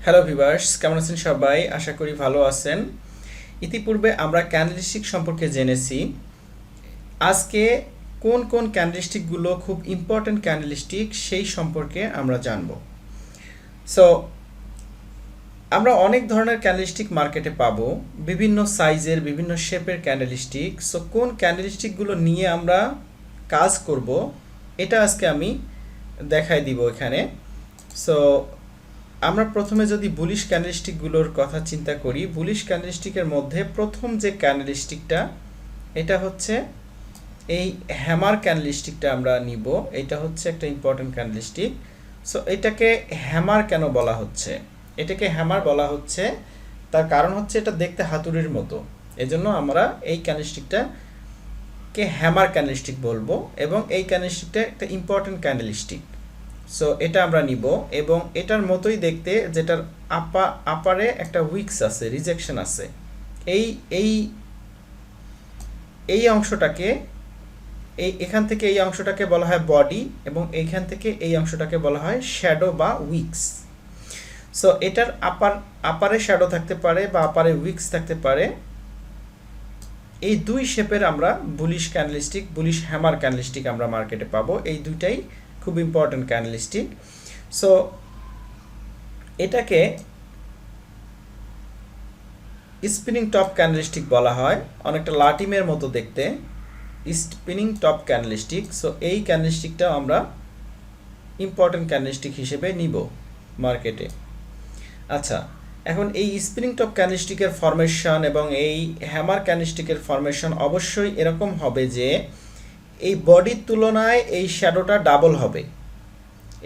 Hello viewers, কেমন আছেন সবাই? আশা করি ভালো আছেন। ইতিপূর্বে আমরা ক্যান্ডেলস্টিক সম্পর্কে জেনেছি। আজকে কোন কোন ক্যান্ডেলস্টিকগুলো খুব ইম্পর্ট্যান্ট ক্যান্ডেলস্টিক সেই সম্পর্কে আমরা জানব। সো আমরা অনেক ধরনের ক্যান্ডেলস্টিক মার্কেটে পাবো, বিভিন্ন সাইজের বিভিন্ন শেপের ক্যান্ডেলস্টিক। সো কোন ক্যান্ডেলস্টিকগুলো নিয়ে আমরা কাজ করব এটা আজকে আমি দেখাই দিব এখানে। সো আমরা প্রথমে যদি বুলিশ ক্যান্ডেলস্টিকগুলোর কথা চিন্তা করি, বুলিশ ক্যান্ডেলস্টিকের মধ্যে প্রথম যে ক্যান্ডেলস্টিকটা এটা হচ্ছে এই হ্যামার ক্যান্ডেলস্টিকটা আমরা নিব। এটা হচ্ছে একটা ইম্পর্টেন্ট ক্যান্ডেলস্টিক। সো এটাকে হ্যামার কেন বলা হচ্ছে? এটাকে হ্যামার বলা হচ্ছে তার কারণ হচ্ছে এটা দেখতে হাতুড়ির মতো, এজন্য আমরা এই ক্যান্ডেলস্টিকটাকে হ্যামার ক্যান্ডেলস্টিক বলবো এবং এই ক্যান্ডেলস্টিকটা একটা ইম্পর্টেন্ট ক্যান্ডেলস্টিক। সো এটা আমরা নিব এবং এটার মতোই দেখতে, যেটার আপারে একটা উইক্স আছে, রিজেকশন আছে। এই এই এই অংশটাকে এখান থেকে এই অংশটাকে বলা হয় বডি এবং এইখান থেকে এই অংশটাকে বলা হয় শ্যাডো বা উইক্স। সো এটার আপারে শ্যাডো থাকতে পারে বা আপারে উইক্স থাকতে পারে। এই দুই শেপের আমরা bullish candlestick, bullish hammer candlestick আমরা মার্কেটে পাবো। এই দুইটাই খুব ইম্পর্টেন্ট ক্যান্ডেলস্টিক। সো এটাকে স্পিনিং টপ ক্যান্ডেলস্টিক বলা হয়, অনেকটা লাটিমের মতো দেখতে, স্পিনিং টপ ক্যান্ডেলস্টিক। সো এই ক্যান্ডেলস্টিকটা আমরা ইম্পর্টেন্ট ক্যান্ডেলস্টিক হিসেবে নিব মার্কেটে। আচ্ছা, এখন এই স্পিনিং টপ ক্যান্ডেলস্টিকের ফরমেশন এবং এই হ্যামার ক্যান্ডেলস্টিকের ফরমেশন অবশ্যই এরকম হবে যে এই বডির তুলনায় এই শ্যাডোটা ডাবল হবে,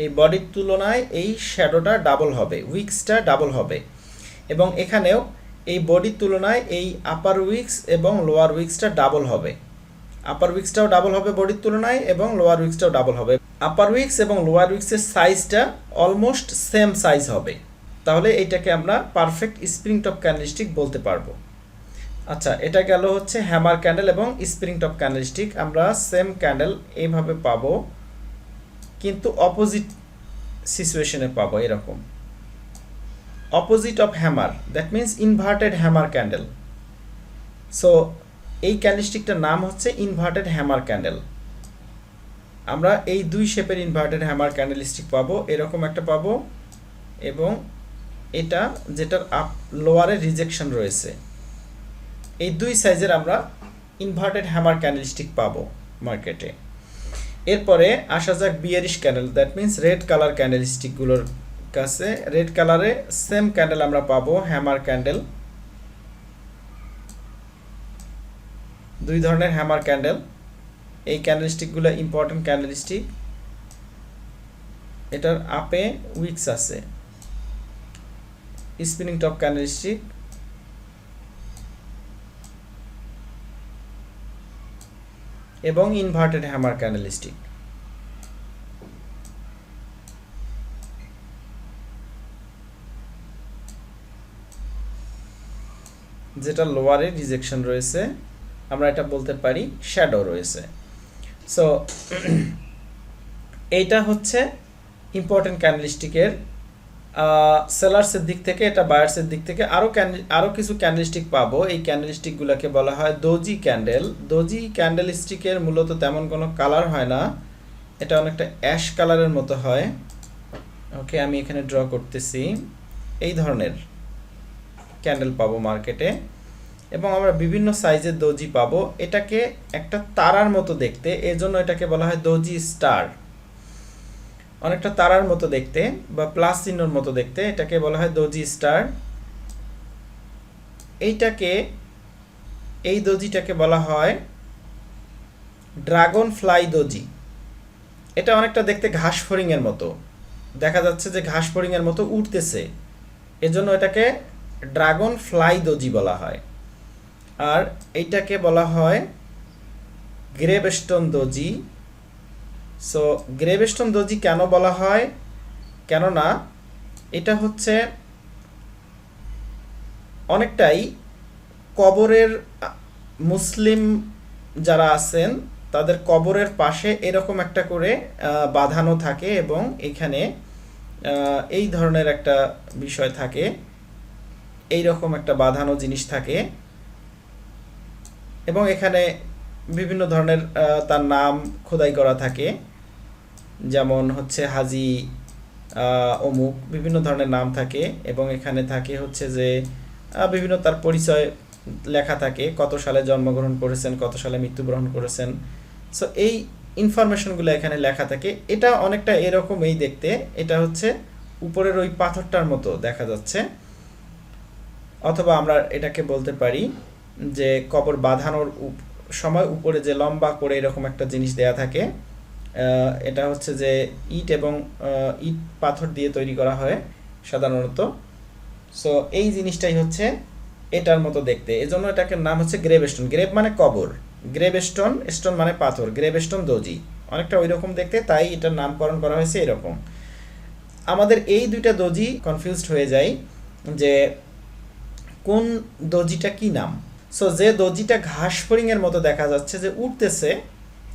এই বডির তুলনায় এই শ্যাডোটা ডাবল হবে, উইক্সটা ডাবল হবে। এবং এখানেও এই বডির তুলনায় এই আপার উইক্স এবং লোয়ার উইক্সটা ডাবল হবে। আপার উইক্সটাও ডাবল হবে বডির তুলনায় এবং লোয়ার উইক্সটাও ডাবল হবে। আপার উইক্স এবং লোয়ার উইক্সের সাইজটা অলমোস্ট সেম সাইজ হবে, তাহলে এইটাকে আমরা পারফেক্ট স্প্রিং টপ ক্যান্ডেলস্টিক বলতে পারবো। আচ্ছা, এটা গেল হচ্ছে হ্যামার ক্যান্ডেল এবং স্প্রিং টপ ক্যান্ডেলস্টিক। আমরা সেম ক্যান্ডেল এইভাবে পাবো, কিন্তু অপোজিট সিচুয়েশনে পাবো, এরকম opposite of hammer, that means inverted hammer candle. So এই ক্যান্ডেলস্টিকটার নাম হচ্ছে ইনভার্টেড হ্যামার ক্যান্ডেল। আমরা এই দুই শেপের ইনভার্টেড হ্যামার ক্যান্ডেলস্টিক পাবো, এরকম একটা পাবো এবং এটা যেটার লোয়ারে রিজেকশন রয়েছে, এই দুই সাইজের আমরা ইনভার্টেড হ্যামার ক্যান্ডেলস্টিক পাবো মার্কেটে। এরপরে আসা যাক bearish candle, that means red colour ক্যান্ডেলস্টিকগুলোর কাছে। রেড কালারে সেম ক্যান্ডেল আমরা পাবো, হ্যামার ক্যান্ডেল। দুই ধরনের হ্যামার ক্যান্ডেল, এই ক্যান্ডেলস্টিকগুলো ইম্পর্টেন্ট ক্যান্ডেলস্টিক। এটার আপে উইক্স আছে, স্পিনিং টপ ক্যান্ডেলস্টিক। এবং ইনভার্টেড হ্যামার ক্যান্ডেলস্টিক। যেটা লোয়ারে রিজেকশন রয়েছে, আমরা এটা বলতে পারি শ্যাডো রয়েছে। সো এইটা হচ্ছে ইম্পর্টেন্ট ক্যান্ডেলস্টিকের সেলার্সের দিক থেকে। এটা বায়ার্সের দিক থেকে আরও কিছু ক্যান্ডেলস্টিক পাবো। এই ক্যান্ডেলস্টিকগুলোকে বলা হয় দোজি ক্যান্ডেল। দোজি ক্যান্ডেলস্টিকের মূলত তেমন কোনো কালার হয় না, এটা অনেকটা অ্যাশ কালারের মতো হয়। ওকে, আমি এখানে ড্র করতেছি। এই ধরনের ক্যান্ডেল পাবো মার্কেটে এবং আমরা বিভিন্ন সাইজের দোজি পাবো। এটাকে একটা তারার মতো দেখতে, এজন্য এটাকে বলা হয় দোজি স্টার। অনেকটা তারার মতো দেখতে বা প্লাস চিহ্নর মতো দেখতে, এটাকে বলা হয় দোজি স্টার। এই দোজিটাকে বলা হয় ড্রাগন ফ্লাই দোজি। এটা অনেকটা দেখতে ঘাস ফড়িংয়ের মতো দেখা যাচ্ছে, যে ঘাস ফড়িংয়ের মতো উঠতেছে, এজন্য এটাকে ড্রাগন ফ্লাই দোজি বলা হয়। আর এইটাকে বলা হয় গ্রেভস্টোন দোজি। সো গ্রেভস্টোন দোজি কেন বলা হয়? কেননা এটা হচ্ছে অনেকটাই কবরের, মুসলিম যারা আছেন তাদের কবরের পাশে এরকম একটা করে বাঁধানো থাকে এবং এখানে এই ধরনের একটা বিষয় থাকে, এই রকম একটা বাঁধানো জিনিস থাকে এবং এখানে বিভিন্ন ধরনের তার নাম খোদাই করা থাকে, যেমন হচ্ছে হাজি অমুক বিভিন্ন ধরনের নাম থাকে এবং এখানে থাকে হচ্ছে যে বিভিন্ন তার পরিচয় লেখা থাকে, কত সালে জন্মগ্রহণ করেছেন, কত সালে মৃত্যুবরণ করেছেন। সো এই ইনফরমেশনগুলো এখানে লেখা থাকে। এটা অনেকটা এরকম এই দেখতে, এটা হচ্ছে উপরের ওই পাথরটার মতো দেখা যাচ্ছে, অথবা আমরা এটাকে বলতে পারি যে কবর বাঁধানোর সময় উপরে যে লম্বা করে এরকম একটা জিনিস দেয়া থাকে, এটা হচ্ছে যে ইট এবং ইট পাথর দিয়ে তৈরি করা হয় সাধারণত। সো এই জিনিসটাই হচ্ছে এটার মতো দেখতে, এজন্য এটাকে নাম হচ্ছে গ্রেভ স্টোন। গ্রেভ মানে কবর, গ্রেভ স্টোন, স্টোন মানে পাথর, গ্রেভ স্টোন দজি, অনেকটা ওই রকম দেখতে, তাই এটার নামকরণ করা হয়েছে এরকম। আমাদের এই দুইটা দজি কনফিউজড হয়ে যায় যে কোন দজিটা কি নাম। সো যে দজিটা ঘাস ফড়িংয়ের মতো দেখা যাচ্ছে যে উঠতেছে,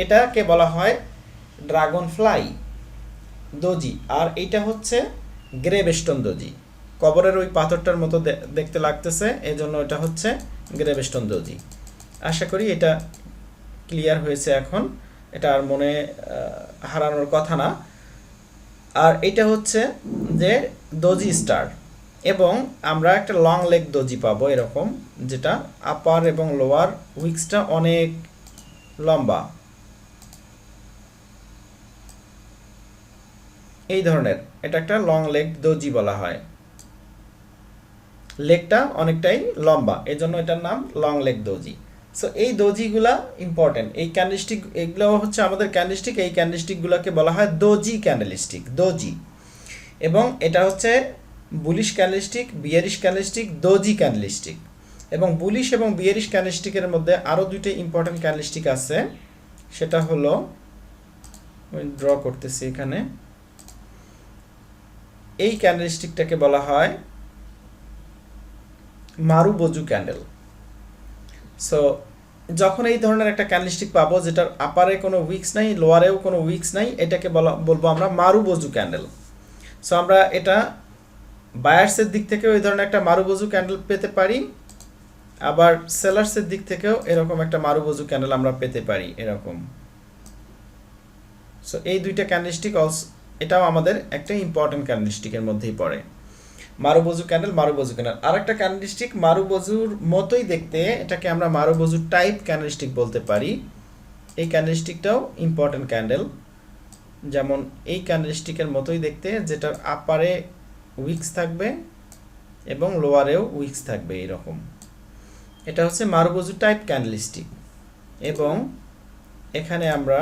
এটাকে বলা হয় ড্রাগন ফ্লাই দজি, আর এইটা হচ্ছে গ্রেভস্টোন দজি। কবরের ওই পাথরটার মতো দেখতে লাগতেছে, এই জন্য এটা হচ্ছে গ্রেভস্টোন দজি। আশা করি এটা ক্লিয়ার হয়েছে এখন, এটা আর মনে হারানোর কথা না। আর এটা হচ্ছে যে দজি স্টার, এবং আমরা একটা লং লেগ দজি পাবো এরকম, যেটা আপার এবং লোয়ার উইক্সটা অনেক লম্বা, এই ধরনের, এটা একটা লং লেগ দজি বলা হয়, লেগটা অনেকটাই লম্বা, এজন্য এটার নাম লং লেগ দজি। সো এই দজিগুলা ইম্পর্টেন্ট, এই ক্যান্ডেলস্টিক এগুলো হচ্ছে আমাদের ক্যান্ডেলস্টিক, এই ক্যান্ডেলস্টিকগুলোকে বলা হয় দজি ক্যান্ডেলস্টিক, দজি। এবং এটা হচ্ছে bullish candlestick, bearish candlestick, doji candlestick. এবং বুলিশ এবং বিয়ারিশ ক্যান্ডেলস্টিকের মধ্যে আরও দুইটা ইম্পর্টেন্ট ক্যান্ডেলস্টিক আছে, সেটা হলো, আমি ড্র করতেছি এখানে, এই ক্যান্ডেলস্টিকটাকে বলা হয় মারুবোজু ক্যান্ডেল। সো যখন এই ধরনের একটা ক্যান্ডেলস্টিক পাবো যেটার আপারে কোনো উইক্স নাই, লোয়ারেও কোনো উইক্স নাই, এটাকে বলবো আমরা মারুবোজু ক্যান্ডেল। সো আমরা এটা বায়ার্সের দিক থেকেও এই ধরনের একটা মারুবোজু ক্যান্ডেল পেতে পারি, আবার সেলার্সের দিক থেকেও এরকম একটা মারুবোজু ক্যান্ডেল আমরা পেতে পারি এরকম। সো এই দুইটা ক্যান্ডেলস্টিক এটাও আমাদের একটা ইম্পর্টেন্ট ক্যান্ডেলস্টিকের মধ্যেই পড়ে, মারুবোজু ক্যান্ডেল, মারুবোজু ক্যান্ডেল। আর একটা ক্যান্ডেলস্টিক মারুবোজুর মতোই দেখতে, এটাকে আমরা মারুবোজু টাইপ ক্যান্ডেলস্টিক বলতে পারি। এই ক্যান্ডেলস্টিকটাও ইম্পর্টেন্ট ক্যান্ডেল, যেমন এই ক্যান্ডেলস্টিকের মতোই দেখতে, যেটার আপারে উইক্স থাকবে এবং লোয়ারেও উইক্স থাকবে এইরকম। এটা হচ্ছে মারুবোজু টাইপ ক্যান্ডেলস্টিক। এবং এখানে আমরা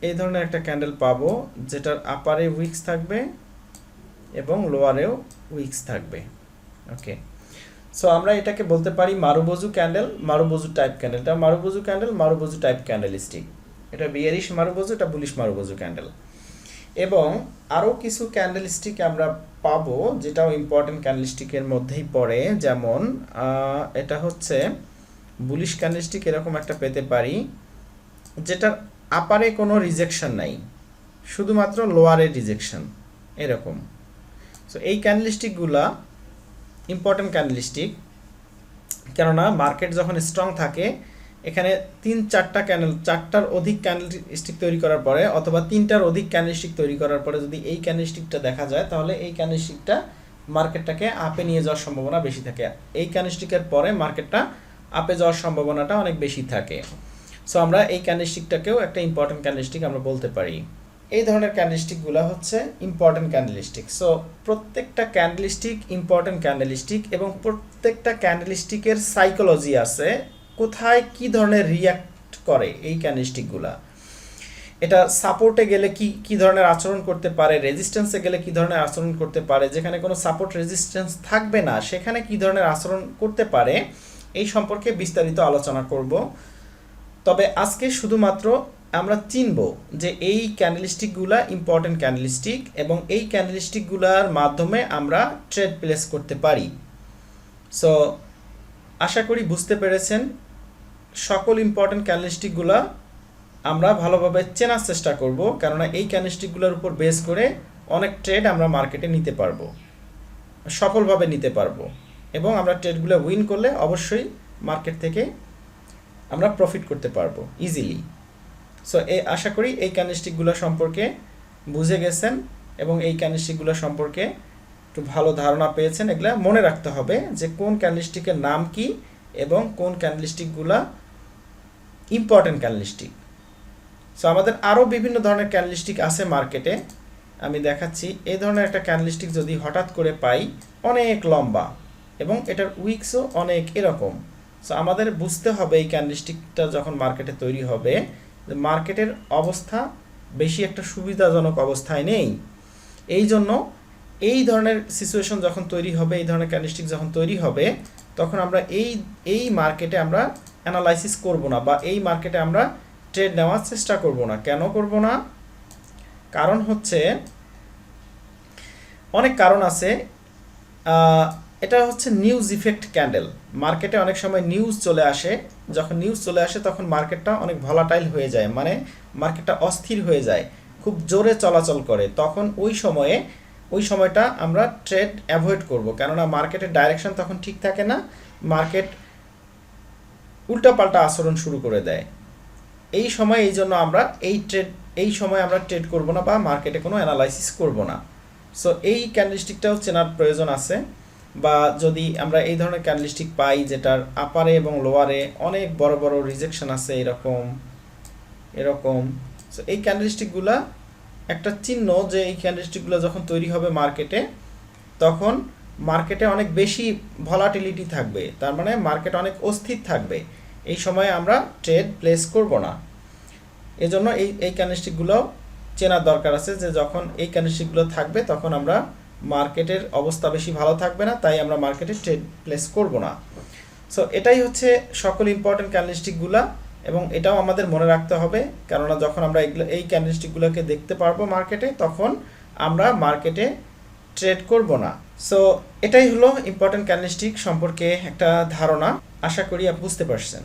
এই ধরনের একটা ক্যান্ডেল পাবো যেটার আপারে উইক্স থাকবে এবং লোয়ারেও উইক্স থাকবে। ওকে, সো আমরা এটাকে বলতে পারি মারুবোজু ক্যান্ডেল, মারুবোজু টাইপ ক্যান্ডেল। এটা মারুবোজু ক্যান্ডেল, মারুবোজু টাইপ ক্যান্ডেল স্টিক। এটা বিয়ারিশ মারুবোজু, এটা বুলিশ মারুবোজু ক্যান্ডেল। এবং আরও কিছু ক্যান্ডেল স্টিক আমরা পাবো যেটাও ইম্পর্টেন্ট ক্যান্ডেল স্টিকের মধ্যেই পড়ে, যেমন এটা হচ্ছে বুলিশ ক্যান্ডেল স্টিক, এরকম একটা পেতে পারি যেটার আপারে কোনো রিজেকশন নাই, শুধুমাত্র লোয়ারে রিজেকশন এরকম। সো এই ক্যান্ডেলস্টিকগুলা ইম্পর্টেন্ট ক্যান্ডেলস্টিক, কেননা মার্কেট যখন স্ট্রং থাকে, এখানে 3-4টা ক্যান্ডেল, 4টার অধিক ক্যান্ডেলস্টিক তৈরি করার পরে অথবা 3টার অধিক ক্যান্ডেলস্টিক তৈরি করার পরে যদি এই ক্যান্ডেলস্টিকটা দেখা যায়, তাহলে এই ক্যান্ডেলস্টিকটা মার্কেটটাকে আপে নিয়ে যাওয়ার সম্ভাবনা বেশি থাকে। এই ক্যান্ডেলস্টিকের পরে মার্কেটটা আপে যাওয়ার সম্ভাবনাটা অনেক বেশি থাকে। সো আমরা এই ক্যান্ডেলস্টিকটাকেও একটা ইম্পর্টেন্ট ক্যান্ডেলস্টিক আমরা বলতে পারি। এই ধরনের ক্যান্ডেলস্টিকগুলো হচ্ছে ইম্পর্টেন্ট ক্যান্ডেলস্টিক। সো প্রত্যেকটা ক্যান্ডেলস্টিক ইম্পর্টেন্ট ক্যান্ডেলস্টিক, এবং প্রত্যেকটা ক্যান্ডেলস্টিকের সাইকোলজি আছে, কোথায় কি ধরনের রিয়াক্ট করে এই ক্যান্ডেলস্টিকগুলা, এটা সাপোর্টে গেলে কি ধরনের আচরণ করতে পারে, রেজিস্ট্যান্সে গেলে কি ধরনের আচরণ করতে পারে, যেখানে কোনো সাপোর্ট রেজিস্ট্যান্স থাকবে না সেখানে কি ধরনের আচরণ করতে পারে, এই সম্পর্কে বিস্তারিত আলোচনা করব। তবে আজকে শুধুমাত্র আমরা চিনব যে এই ক্যান্ডেলস্টিকগুলা ইম্পর্টেন্ট ক্যান্ডেলস্টিক, এবং এই ক্যান্ডেলস্টিকগুলার মাধ্যমে আমরা ট্রেড প্লেস করতে পারি। সো আশা করি বুঝতে পেরেছেন। সকল ইম্পর্টেন্ট ক্যান্ডেলস্টিকগুলা আমরা ভালোভাবে চেনার চেষ্টা করব, কেননা এই ক্যান্ডেলস্টিকগুলোর উপর বেস করে অনেক ট্রেড আমরা মার্কেটে নিতে পারবো, সফলভাবে নিতে পারবো, এবং আমরা ট্রেডগুলো উইন করলে অবশ্যই মার্কেট থেকে আমরা প্রফিট করতে পারবো ইজিলি। সো আশা করি এই ক্যান্ডেলস্টিকগুলো সম্পর্কে বুঝে গেছেন এবং এই ক্যান্ডেলস্টিকগুলো সম্পর্কে একটু ভালো ধারণা পেয়েছেন। এগুলা মনে রাখতে হবে যে কোন ক্যান্ডেলস্টিকের নাম কি এবং কোন ক্যান্ডেলস্টিকগুলা ইম্পর্টেন্ট ক্যান্ডেলস্টিক। সো আমাদের আরও বিভিন্ন ধরনের ক্যান্ডেলস্টিক আছে মার্কেটে, আমি দেখাচ্ছি। এই ধরনের একটা ক্যান্ডেলস্টিক যদি হঠাৎ করে পাই অনেক লম্বা এবং এটার উইকসও অনেক এরকম, সো আমাদের বুঝতে হবে এই ক্যান্ডেলস্টিকটা যখন মার্কেটে তৈরি হবে যে মার্কেটের অবস্থা বেশি একটা সুবিধাজনক অবস্থায় নেই। এই জন্য এই ধরনের সিচুয়েশন যখন তৈরি হবে, এই ধরনের ক্যান্ডেলস্টিক যখন তৈরি হবে, তখন আমরা এই মার্কেটে আমরা অ্যানালাইসিস করব না বা এই মার্কেটে আমরা ট্রেড নেওয়ার চেষ্টা করব না। কেন করব না? কারণ হচ্ছে অনেক কারণ আছে। এটা হচ্ছে নিউজ ইফেক্ট ক্যান্ডেল। মার্কেটে অনেক সময় নিউজ চলে আসে, যখন নিউজ চলে আসে তখন মার্কেটটা অনেক ভলাটাইল হয়ে যায়, মানে মার্কেটটা অস্থির হয়ে যায়, খুব জোরে চলাচল করে। তখন ওই সময়টা আমরা ট্রেড অ্যাভয়েড করব, কেননা মার্কেটের ডাইরেকশন তখন ঠিক থাকে না, মার্কেট উল্টাপাল্টা আচরণ শুরু করে দেয়। এই সময় এই জন্য আমরা এই সময় আমরা ট্রেড করব না বা মার্কেটে কোনো অ্যানালাইসিস করব না। সো এই ক্যান্ডেলস্টিকটাও চেনার প্রয়োজন আছে। বা যদি আমরা এই ধরনের ক্যান্ডেলস্টিক পাই যেটার আপারে এবং লোয়ারে অনেক বড় বড় রিজেকশন আছে এরকম, সো এই ক্যান্ডেলস্টিকগুলা একটা চিহ্ন যে এই ক্যান্ডেলস্টিকগুলো যখন তৈরি হবে মার্কেটে, তখন মার্কেটে অনেক বেশি ভলাটিলিটি থাকবে, তার মানে মার্কেট অনেক অস্থির থাকবে। এই সময় আমরা ট্রেড প্লেস করব না। এজন্য এই ক্যান্ডেলস্টিকগুলো চেনার দরকার আছে যে যখন এই ক্যান্ডেলস্টিকগুলো থাকবে তখন আমরা মার্কেটের অবস্থা বেশি ভালো থাকবে না, তাই আমরা মার্কেটে ট্রেড প্লেস করব না। সো এটাই হচ্ছে সকল ইম্পর্টেন্ট ক্যান্ডেলস্টিকগুলো, এবং এটাও আমাদের মনে রাখতে হবে, কেননা যখন আমরা এই ক্যান্ডেলস্টিকগুলোকে দেখতে পারবো মার্কেটে, তখন আমরা মার্কেটে ট্রেড করব না। সো এটাই হলো ইম্পর্টেন্ট ক্যান্ডেলস্টিক সম্পর্কে একটা ধারণা। আশা করি আপনি বুঝতে পারছেন।